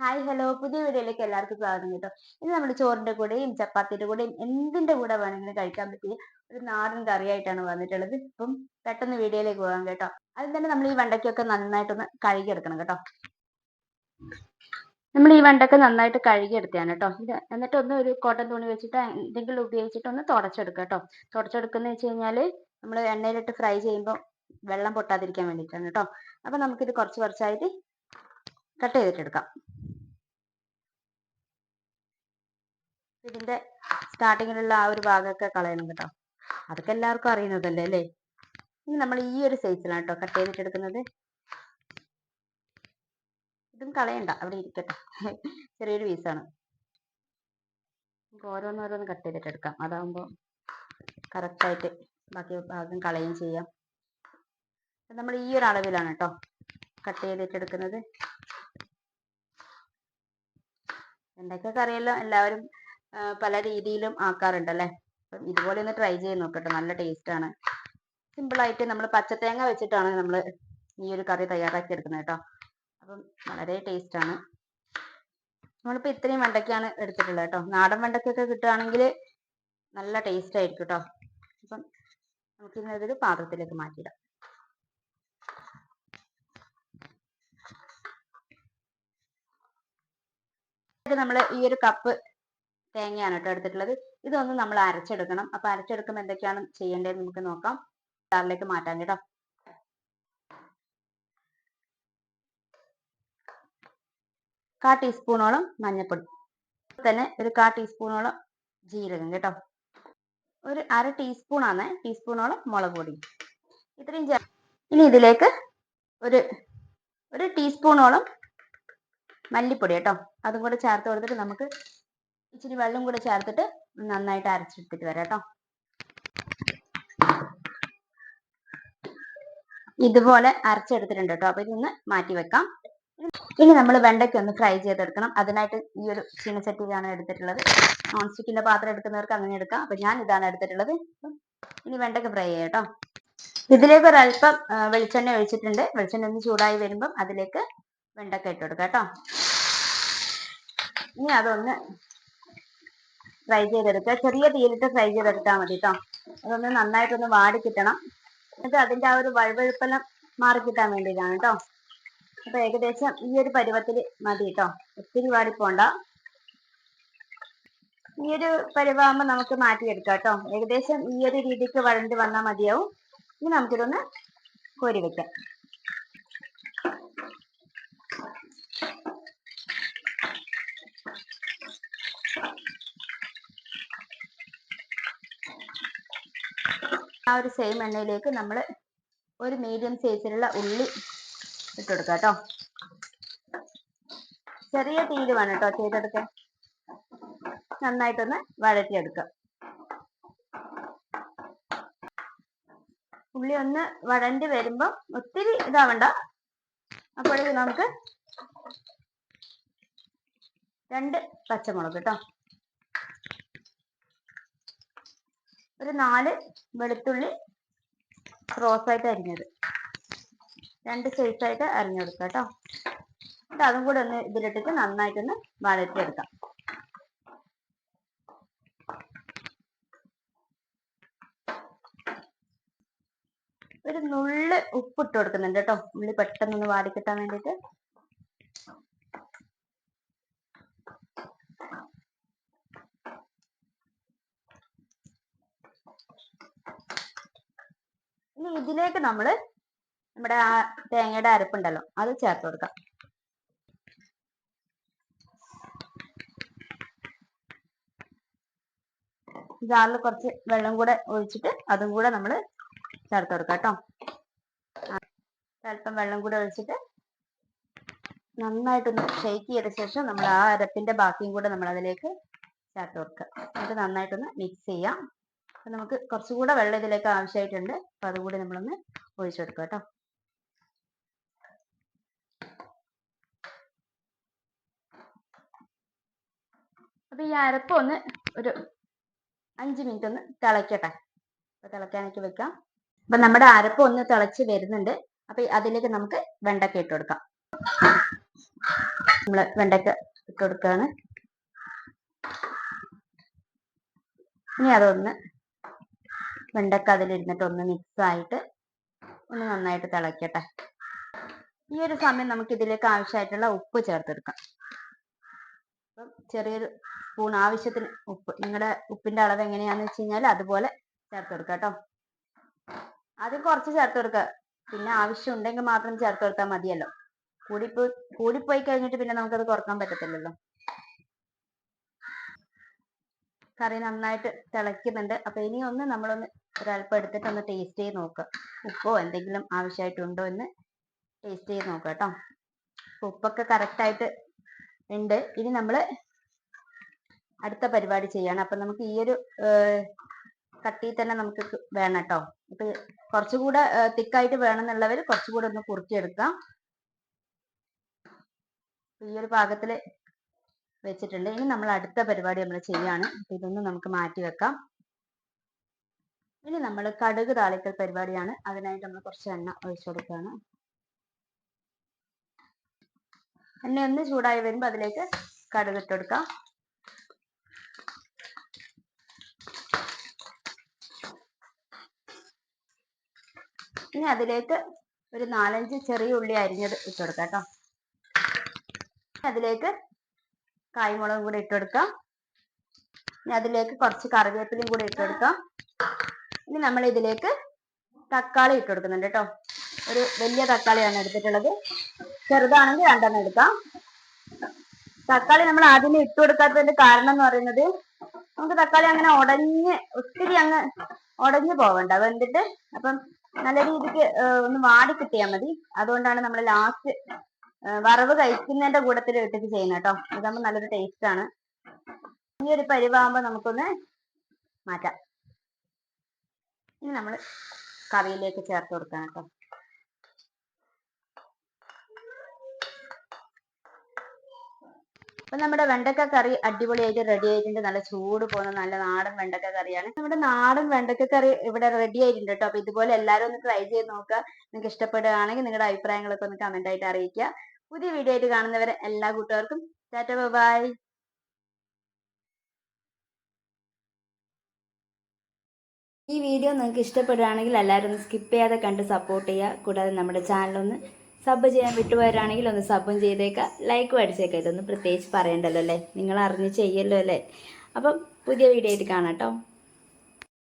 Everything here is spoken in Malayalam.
ഹായ് ഹലോ, പുതിയ വീഡിയോയിലേക്ക് എല്ലാവർക്കും സ്വാഗതം കേട്ടോ. ഇന്ന് നമ്മൾ ചോറിന്റെ കൂടെയും ചപ്പാത്തിയുടെ കൂടെയും എന്തിന്റെ കൂടെ വേണമെങ്കിലും കഴിക്കാൻ പറ്റിയ ഒരു നാടൻ കറിയായിട്ടാണ് വന്നിട്ടുള്ളത്. ഇപ്പം പെട്ടെന്ന് വീഡിയോയിലേക്ക് പോകാം കേട്ടോ. അതിൽ തന്നെ നമ്മൾ ഈ വെണ്ടയ്ക്കൊക്കെ നന്നായിട്ടൊന്ന് കഴുകിയെടുക്കണം കേട്ടോ. നമ്മൾ ഈ വെണ്ടയ്ക്ക നന്നായിട്ട് കഴുകിയെടുത്തതാണ് കേട്ടോ. എന്നിട്ട് ഒന്ന് ഒരു കോട്ടൺ തുണി വെച്ചിട്ട് എന്തെങ്കിലും ഉപയോഗിച്ചിട്ട് ഒന്ന് തുടച്ചെടുക്കുക കേട്ടോ. തുടച്ചെടുക്കുന്ന വെച്ച് കഴിഞ്ഞാൽ നമ്മൾ എണ്ണയിലിട്ട് ഫ്രൈ ചെയ്യുമ്പോൾ വെള്ളം പൊട്ടാതിരിക്കാൻ വേണ്ടിയിട്ടാണ് കേട്ടോ. അപ്പൊ നമുക്കിത് കുറച്ച് കുറച്ചായിട്ട് കട്ട് ചെയ്തിട്ടെടുക്കാം. ഇതിന്റെ സ്റ്റാർട്ടിങ്ങിലുള്ള ആ ഒരു ഭാഗമൊക്കെ കളയണം കേട്ടോ. അതൊക്കെ എല്ലാവർക്കും അറിയുന്നതല്ലേ അല്ലേ. ഇനി നമ്മൾ ഈ ഒരു സൈസിലാണ് കേട്ടോ കട്ട് ചെയ്തിട്ടെടുക്കുന്നത്. ഇതും കളയണ്ട, അവിടെ ഇരിക്കട്ടെ. ചെറിയൊരു പീസാണ്. നമുക്ക് ഓരോന്നോരോന്ന് കട്ട് ചെയ്തിട്ടെടുക്കാം. അതാകുമ്പോൾ കറക്റ്റായിട്ട് ബാക്കി ഭാഗം കളയുകയും ചെയ്യാം. നമ്മൾ ഈ ഒരു അളവിലാണ് കേട്ടോ കട്ട് ചെയ്തിട്ടെടുക്കുന്നത്. എന്തൊക്കെ കറിയെല്ലാം എല്ലാവരും പല രീതിയിലും ആക്കാറുണ്ടല്ലേ. അപ്പം ഇതുപോലെ ഒന്ന് ട്രൈ ചെയ്ത് നോക്കട്ടെ, നല്ല ടേസ്റ്റ് ആണ്. സിമ്പിളായിട്ട് നമ്മൾ പച്ചത്തേങ്ങ വെച്ചിട്ടാണ് നമ്മൾ ഈ ഒരു കറി തയ്യാറാക്കി എടുക്കുന്നത് കേട്ടോ. അപ്പം വളരെ ടേസ്റ്റ് ആണ്. നമ്മളിപ്പോൾ ഇത്രയും വെണ്ടയ്ക്കാണ് എടുത്തിട്ടുള്ളത് കേട്ടോ. നാടൻ വെണ്ടയ്ക്കൊക്കെ കിട്ടുകയാണെങ്കിൽ നല്ല ടേസ്റ്റ് ആയിരിക്കും കേട്ടോ. അപ്പം നമുക്കിന്ന് ഇതൊരു പാത്രത്തിലേക്ക് മാറ്റിയിടാം. നമ്മൾ ഈ ഒരു കപ്പ് തേങ്ങയാണ് കേട്ടോ എടുത്തിട്ടുള്ളത്. ഇതൊന്ന് നമ്മൾ അരച്ചെടുക്കണം. അപ്പൊ അരച്ചെടുക്കുമ്പോൾ എന്തൊക്കെയാണ് ചെയ്യേണ്ടതെന്ന് നമുക്ക് നോക്കാം. ജാറിലേക്ക് മാറ്റാൻ കേട്ടോ. കാ ടീസ്പൂണോളം മഞ്ഞൾപ്പൊടി, തന്നെ ഒരു കാ ടീസ്പൂണോളം ജീരകം കേട്ടോ. ഒരു അര ടീസ്പൂണോളം മുളക് പൊടി. ഇത്രയും ഇനി ഇതിലേക്ക് ഒരു ടീസ്പൂണോളം മല്ലിപ്പൊടി കേട്ടോ. അതും കൂടെ ചേർത്ത് കൊടുത്തിട്ട് നമുക്ക് ഇച്ചിരി വെള്ളം കൂടെ ചേർത്തിട്ട് നന്നായിട്ട് അരച്ചെടുത്തിട്ട് വരാം കേട്ടോ. ഇതുപോലെ അരച്ചെടുത്തിട്ടുണ്ട് കേട്ടോ. അപ്പൊ ഇതൊന്ന് മാറ്റി വെക്കാം. ഇനി നമ്മൾ വെണ്ടയ്ക്ക് ഒന്ന് ഫ്രൈ ചെയ്തെടുക്കണം. അതിനായിട്ട് ഈ ഒരു ചീനച്ചട്ടിയിലാണ് എടുത്തിട്ടുള്ളത്. നോൺ സ്റ്റിക്കിന്റെ പാത്രം എടുക്കുന്നവർക്ക് അങ്ങനെ എടുക്കാം. അപ്പൊ ഞാൻ ഇതാണ് എടുത്തിട്ടുള്ളത്. ഇനി വെണ്ടയ്ക്ക് ഫ്രൈ ചെയ്യാം കേട്ടോ. ഇതിലേക്ക് ഒരല്പം വെളിച്ചെണ്ണ ഒഴിച്ചിട്ടുണ്ട്. വെളിച്ചെണ്ണ ഒന്ന് ചൂടായി വരുമ്പം അതിലേക്ക് വെണ്ടയ്ക്ക ഇട്ട് കൊടുക്കാം കേട്ടോ. ഇനി അതൊന്ന് ഫ്രൈ ചെയ്തെടുക്കുക. ചെറിയ തീയിലിട്ട് ഫ്രൈ ചെയ്തെടുത്താൽ മതി കേട്ടോ. അതൊന്ന് നന്നായിട്ടൊന്ന് വാടി കിട്ടണം. എന്നിട്ട് അതിന്റെ ആ ഒരു വഴുവഴുപ്പെല്ലാം മാറി കിട്ടാൻ വേണ്ടിയിട്ടാണ് കേട്ടോ. അപ്പൊ ഏകദേശം ഈ ഒരു പരുവത്തിൽ മതി കേട്ടോ. ഒത്തിരി വാടിപ്പോണ്ട. ഈ ഒരു പരുവാകുമ്പോൾ നമുക്ക് മാറ്റിയെടുക്കാം കേട്ടോ. ഏകദേശം ഈ ഒരു രീതിക്ക് വഴണ്ടി വന്നാൽ മതിയാവും. ഇനി നമുക്കിതൊന്ന് കോരി വെക്കാം. ആ ഒരു സെയിം എണ്ണയിലേക്ക് നമ്മൾ ഒരു മീഡിയം സൈസിലുള്ള ഉള്ളി ഇട്ടുകൊടുക്കാം കേട്ടോ. ചെറിയ തീയിൽ വേണം കേട്ടോ ചെയ്തെടുക്കാൻ. നന്നായിട്ടൊന്ന് വഴറ്റിയെടുക്കാം. ഉള്ളി ഒന്ന് വഴണ്ടി വരുമ്പോൾ ഒത്തിരി ഇതാവണ്ട. അപ്പോഴേക്കും നമുക്ക് 2 പച്ചമുളക് കേട്ടോ, ഒരു 4 വെളുത്തുള്ളി ക്രോസായിട്ട് അരിഞ്ഞത്, 2 സൈസായിട്ട് അരിഞ്ഞെടുക്കാം കേട്ടോ. എന്നിട്ട് അതും കൂടെ ഒന്ന് ഇതിലിട്ടിട്ട് നന്നായിട്ടൊന്ന് വഴറ്റിയെടുക്കാം. ഒരു നുള്ള് ഉപ്പിട്ട് കൊടുക്കുന്നുണ്ട് കേട്ടോ, ഉള്ളി പെട്ടെന്നൊന്ന് വാടിക്കിട്ടാൻ വേണ്ടിയിട്ട്. ഇനി ഇതിലേക്ക് നമ്മുടെ ആ തേങ്ങയുടെ അരപ്പുണ്ടല്ലോ അത് ചേർത്ത് കൊടുക്കാം. ജാറിൽ കുറച്ച് വെള്ളം കൂടെ ഒഴിച്ചിട്ട് അതും കൂടെ നമ്മൾ ചേർത്ത് കൊടുക്കാം കേട്ടോ. അല്പം വെള്ളം കൂടെ ഒഴിച്ചിട്ട് നന്നായിട്ടൊന്ന് ഷെയ്ക്ക് ചെയ്ത ശേഷം നമ്മൾ ആ അരപ്പിന്റെ ബാക്കിയും കൂടെ നമ്മൾ അതിലേക്ക് ചേർത്ത് കൊടുക്കുക. എന്നിട്ട് നന്നായിട്ടൊന്ന് മിക്സ് ചെയ്യാം. അപ്പം നമുക്ക് കുറച്ചുകൂടെ വെള്ളം ഇതിലേക്ക് ആവശ്യമായിട്ടുണ്ട്. അപ്പം അതുകൂടി നമ്മളൊന്ന് ഒഴിച്ചു കൊടുക്കുക കേട്ടോ. അപ്പം ഈ അരപ്പ് ഒന്ന് ഒരു 5 മിനിറ്റ് ഒന്ന് തിളയ്ക്കട്ടെ. അപ്പം തിളയ്ക്കാനൊക്കെ വെക്കാം. അപ്പം നമ്മുടെ അരപ്പ് ഒന്ന് തിളച്ച് വരുന്നുണ്ട്. അപ്പം അതിലേക്ക് നമുക്ക് വെണ്ടയ്ക്ക ഇട്ട് കൊടുക്കാം. നമ്മൾ വെണ്ടയ്ക്ക ഇട്ട് കൊടുക്കുകയാണ്. ഇനി അതൊന്ന് വെണ്ടയ്ക്ക അതിലിരുന്നിട്ട് ഒന്ന് മിക്സ് ആയിട്ട് ഒന്ന് നന്നായിട്ട് തിളയ്ക്കട്ടെ. ഈ ഒരു സമയം നമുക്ക് ഇതിലേക്ക് ആവശ്യമായിട്ടുള്ള ഉപ്പ് ചേർത്തെടുക്കാം. അപ്പം ചെറിയൊരു സ്പൂൺ ആവശ്യത്തിന് ഉപ്പ്, നിങ്ങളുടെ ഉപ്പിന്റെ അളവ് എങ്ങനെയാന്ന് വെച്ച് കഴിഞ്ഞാൽ അതുപോലെ ചേർത്ത് കൊടുക്കുക കേട്ടോ. ആദ്യം കുറച്ച് ചേർത്ത് കൊടുക്കുക, പിന്നെ ആവശ്യം ഉണ്ടെങ്കിൽ മാത്രം ചേർത്ത് കൊടുത്താൽ മതിയല്ലോ. കൂടിപ്പോയി കഴിഞ്ഞിട്ട് പിന്നെ നമുക്കത് കുറക്കാൻ പറ്റത്തില്ലല്ലോ. കറി നന്നായിട്ട് തിളയ്ക്കുന്നുണ്ട്. അപ്പൊ ഇനി ഒന്ന് നമ്മളൊന്ന് ഒരല്പം എടുത്തിട്ട് ഒന്ന് ടേസ്റ്റ് ചെയ്ത് നോക്കുക. ഉപ്പോ എന്തെങ്കിലും ആവശ്യമായിട്ടുണ്ടോ എന്ന് ടേസ്റ്റ് ചെയ്ത് നോക്കുക കേട്ടോ. ഉപ്പൊക്കെ കറക്റ്റായിട്ട് ഉണ്ട്. ഇനി നമ്മൾ അടുത്ത പരിപാടി ചെയ്യാണ്. അപ്പൊ നമുക്ക് ഈ ഒരു കട്ടിയിൽ തന്നെ നമുക്ക് വേണം കേട്ടോ. ഇപ്പൊ കുറച്ചുകൂടെ തിക്കായിട്ട് വേണമെന്നുള്ളവർ കുറച്ചുകൂടെ ഒന്ന് കുറുക്കിയെടുക്കാം. ഈ ഒരു പാകത്തിൽ വെച്ചിട്ടുണ്ട്. ഇനി നമ്മൾ അടുത്ത പരിപാടി നമ്മൾ ചെയ്യാണ്. ഇതൊന്ന് നമുക്ക് മാറ്റി വെക്കാം. ഇനി നമ്മൾ കടുക് താളിക്കൽ പരിപാടിയാണ്. അതിനായിട്ട് നമ്മൾ കുറച്ച് എണ്ണ ഒഴിച്ചു കൊടുക്കുകയാണ്. എണ്ണ ഒന്ന് ചൂടായി വരുമ്പോൾ അതിലേക്ക് കടുക് ഇട്ട് കൊടുക്കാം. ഇനി അതിലേക്ക് ഒരു 4-5 ചെറിയ ഉള്ളി അരിഞ്ഞത് ഇട്ട് കൊടുക്കാം കേട്ടോ. അതിലേക്ക് കായ്മുളകും കൂടി ഇട്ട് കൊടുക്കാം. ഇനി അതിലേക്ക് കുറച്ച് കറിവേപ്പിലയും കൂടി ഇട്ട് കൊടുക്കാം. ഇനി നമ്മൾ ഇതിലേക്ക് തക്കാളി ഇട്ട് കൊടുക്കുന്നുണ്ട് കേട്ടോ. ഒരു വലിയ തക്കാളിയാണ് എടുത്തിട്ടുള്ളത്. ചെറുതാണെങ്കിൽ 2 എടുക്കാം. തക്കാളി നമ്മൾ ആദ്യമേ ഇട്ട് കൊടുക്കാത്തതിന്റെ കാരണം എന്ന് പറയുന്നത് നമുക്ക് തക്കാളി അങ്ങനെ ഒത്തിരി അങ്ങ് ഉടഞ്ഞു പോവണ്ട വെന്തിട്ട്. അപ്പം നല്ല രീതിക്ക് ഒന്ന് വാടി കിട്ടിയാൽ മതി. അതുകൊണ്ടാണ് നമ്മൾ ലാസ്റ്റ് വറവ് കഴിക്കുന്നതിന്റെ കൂട്ടത്തിൽ ഇട്ടിട്ട് ചെയ്യുന്നത് കേട്ടോ. ഇതാകുമ്പോൾ നല്ലൊരു ടേസ്റ്റ് ആണ്. ഈ ഒരു പരിവാകുമ്പോൾ നമുക്കൊന്ന് മാറ്റാം. ഇനി നമ്മൾ കറിയിലേക്ക് ചേർത്ത് കൊടുക്കാം കേട്ടോ. അപ്പൊ നമ്മുടെ വെണ്ടക്ക കറി അടിപൊളിയായിട്ട് റെഡി ആയിട്ടുണ്ട്. നല്ല ചൂട് പോകുന്ന നല്ല നാടൻ വെണ്ടക്ക കറിയാണ്. നമ്മുടെ നാടൻ വെണ്ടക്ക കറി ഇവിടെ റെഡി ആയിട്ടുണ്ട് കേട്ടോ. അപ്പൊ ഇതുപോലെ എല്ലാവരും ഒന്ന് ട്രൈ ചെയ്ത് നോക്കുക. നിങ്ങൾക്ക് ഇഷ്ടപ്പെടുകയാണെങ്കിൽ നിങ്ങളുടെ അഭിപ്രായങ്ങളൊക്കെ ഒന്ന് കമന്റ് ആയിട്ട് അറിയിക്കുക. പുതിയ വീഡിയോ ആയിട്ട് കാണുന്നവരെ എല്ലാ കൂട്ടുകാർക്കും ടാറ്റ ബൈ. ഈ വീഡിയോ നിങ്ങൾക്ക് ഇഷ്ടപ്പെടുകയാണെങ്കിൽ എല്ലാവരും ഒന്ന് സ്കിപ്പ് ചെയ്യാതെ കണ്ട് സപ്പോർട്ട് ചെയ്യുക. കൂടാതെ നമ്മുടെ ചാനലൊന്ന് സബ് ചെയ്യാൻ വിട്ടുപോരാണെങ്കിൽ ഒന്ന് സബും ചെയ്തേക്കുക, ലൈക്കും അടിച്ചേക്കുക. ഇതൊന്നും പ്രത്യേകിച്ച് പറയണ്ടല്ലോ അല്ലേ, നിങ്ങൾ അറിഞ്ഞ് ചെയ്യല്ലോ അല്ലേ. അപ്പം പുതിയ വീഡിയോ ആയിട്ട് കാണാം കേട്ടോ.